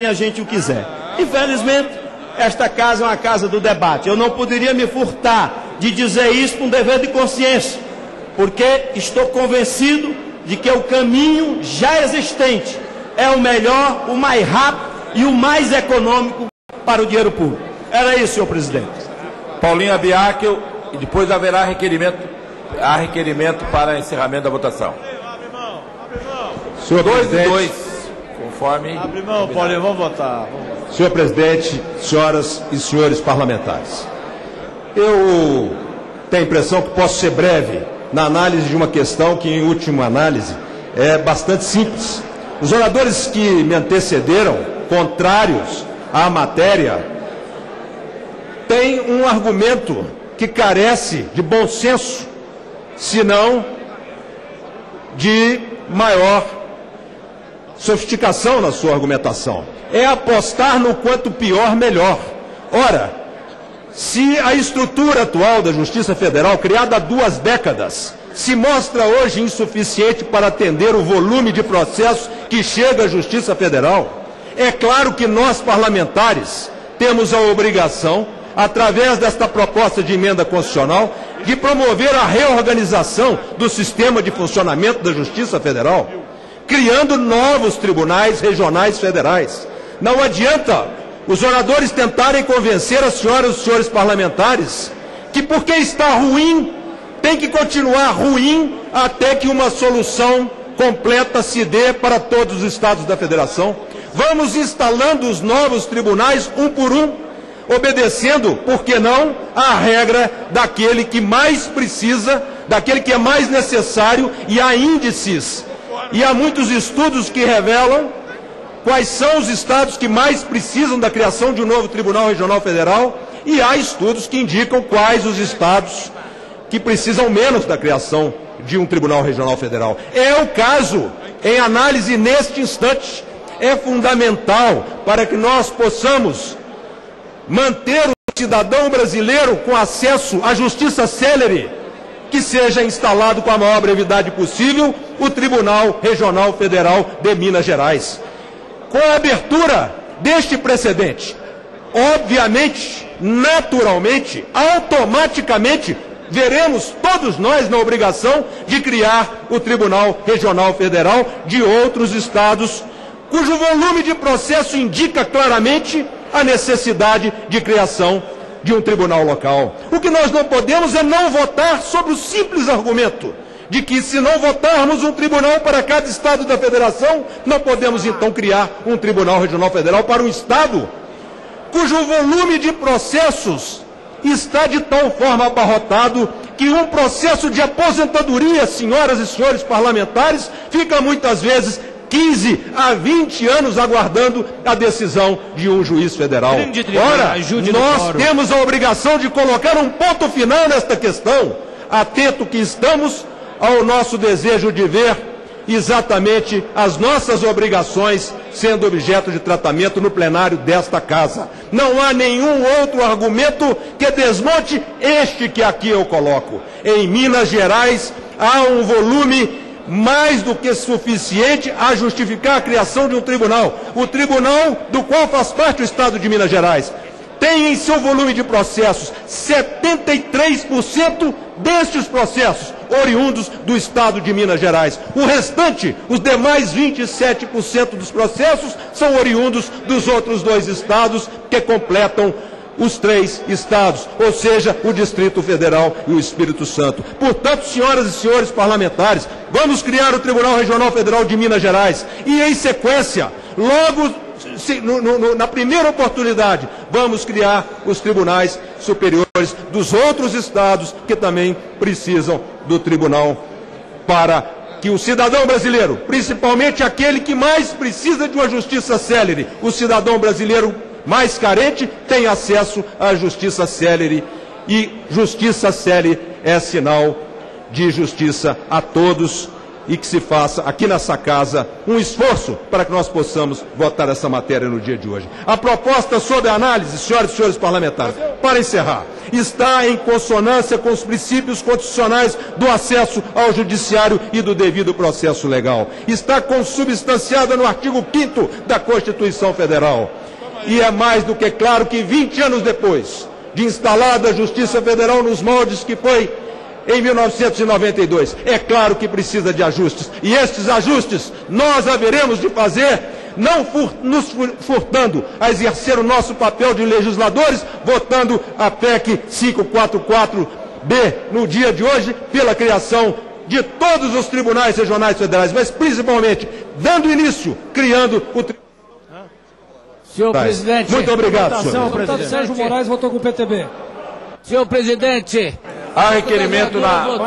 a gente o quiser. Infelizmente, esta casa é uma casa do debate. Eu não poderia me furtar de dizer isso com dever de consciência, porque estou convencido de que o caminho já existente é o melhor, o mais rápido e o mais econômico para o dinheiro público. Era isso, senhor presidente. Paulinho Abiakel, e depois haverá requerimento para encerramento da votação. Senhor presidente, 2 e 2. Conforme. Abre mão, Paulinho, vamos votar. Senhor presidente, senhoras e senhores parlamentares, eu tenho a impressão que posso ser breve na análise de uma questão que, em última análise, é bastante simples. Os oradores que me antecederam, contrários à matéria, têm um argumento que carece de bom senso, se não de maior sofisticação na sua argumentação. É apostar no quanto pior, melhor. Ora, se a estrutura atual da Justiça Federal, criada há 2 décadas, se mostra hoje insuficiente para atender o volume de processos que chega à Justiça Federal, é claro que nós, parlamentares, temos a obrigação, através desta proposta de emenda constitucional, de promover a reorganização do sistema de funcionamento da Justiça Federal, criando novos tribunais regionais federais. Não adianta os oradores tentarem convencer as senhoras e os senhores parlamentares que porque está ruim, tem que continuar ruim até que uma solução completa se dê para todos os estados da federação. Vamos instalando os novos tribunais um por um, obedecendo, por que não, a regra daquele que mais precisa, daquele que é mais necessário, e há índices e há muitos estudos que revelam quais são os estados que mais precisam da criação de um novo Tribunal Regional Federal, e há estudos que indicam quais os estados que precisam menos da criação de um Tribunal Regional Federal. É o caso, em análise neste instante, é fundamental para que nós possamos manter o cidadão brasileiro com acesso à justiça célere, que seja instalado com a maior brevidade possível o Tribunal Regional Federal de Minas Gerais. Com a abertura deste precedente, obviamente, naturalmente, automaticamente, veremos todos nós na obrigação de criar o Tribunal Regional Federal de outros estados, cujo volume de processo indica claramente a necessidade de criação de um tribunal local. O que nós não podemos é não votar sobre o simples argumento de que, se não votarmos um tribunal para cada estado da federação, não podemos então criar um Tribunal Regional Federal para um estado cujo volume de processos está de tal forma abarrotado que um processo de aposentadoria, senhoras e senhores parlamentares, fica muitas vezes 15 a 20 anos aguardando a decisão de um juiz federal. Ora, nós temos a obrigação de colocar um ponto final nesta questão, atento que estamos ao nosso desejo de ver exatamente as nossas obrigações sendo objeto de tratamento no plenário desta casa. Não há nenhum outro argumento que desmonte este que aqui eu coloco. Em Minas Gerais há um volume mais do que suficiente a justificar a criação de um tribunal. O tribunal do qual faz parte o estado de Minas Gerais tem em seu volume de processos 73% destes processos oriundos do estado de Minas Gerais. O restante, os demais 27% dos processos, são oriundos dos outros 2 estados que completam os 3 estados, ou seja, o Distrito Federal e o Espírito Santo. Portanto, senhoras e senhores parlamentares, vamos criar o Tribunal Regional Federal de Minas Gerais e, em sequência, logo na primeira oportunidade, vamos criar os tribunais superiores dos outros estados que também precisam do tribunal, para que o cidadão brasileiro, principalmente aquele que mais precisa de uma justiça célere, o cidadão brasileiro mais carente, tenha acesso à justiça célere, e justiça célere é sinal de justiça a todos, e que se faça aqui nessa casa um esforço para que nós possamos votar essa matéria no dia de hoje. A proposta sob análise, senhoras e senhores parlamentares, para encerrar, está em consonância com os princípios constitucionais do acesso ao judiciário e do devido processo legal. Está consubstanciada no artigo 5º da Constituição Federal. E é mais do que claro que 20 anos depois de instalada a Justiça Federal nos moldes que foi em 1992, é claro que precisa de ajustes. E estes ajustes nós haveremos de fazer, não nos furtando a exercer o nosso papel de legisladores, votando a PEC 544B no dia de hoje, pela criação de todos os tribunais regionais federais, mas principalmente dando início, criando o tribunal. Senhor presidente. Muito obrigado, senhor. O deputado Sérgio Moraes votou com o PTB. Senhor presidente. Há requerimento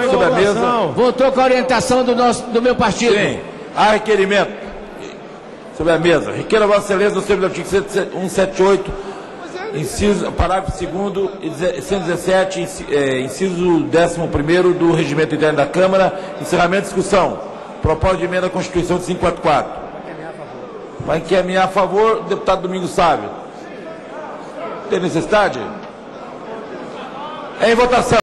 sobre a mesa. Votou com a orientação do meu partido. Sim. Há requerimento sobre a mesa. Requer a Vossa Excelência, no termo do artigo 178, parágrafo 2º e 117, inciso 11º do Regimento Interno da Câmara, encerramento de discussão. Proposta de emenda à Constituição de 544. Vai encaminhar a favor, deputado Domingos Sávio. Tem necessidade? Em votação.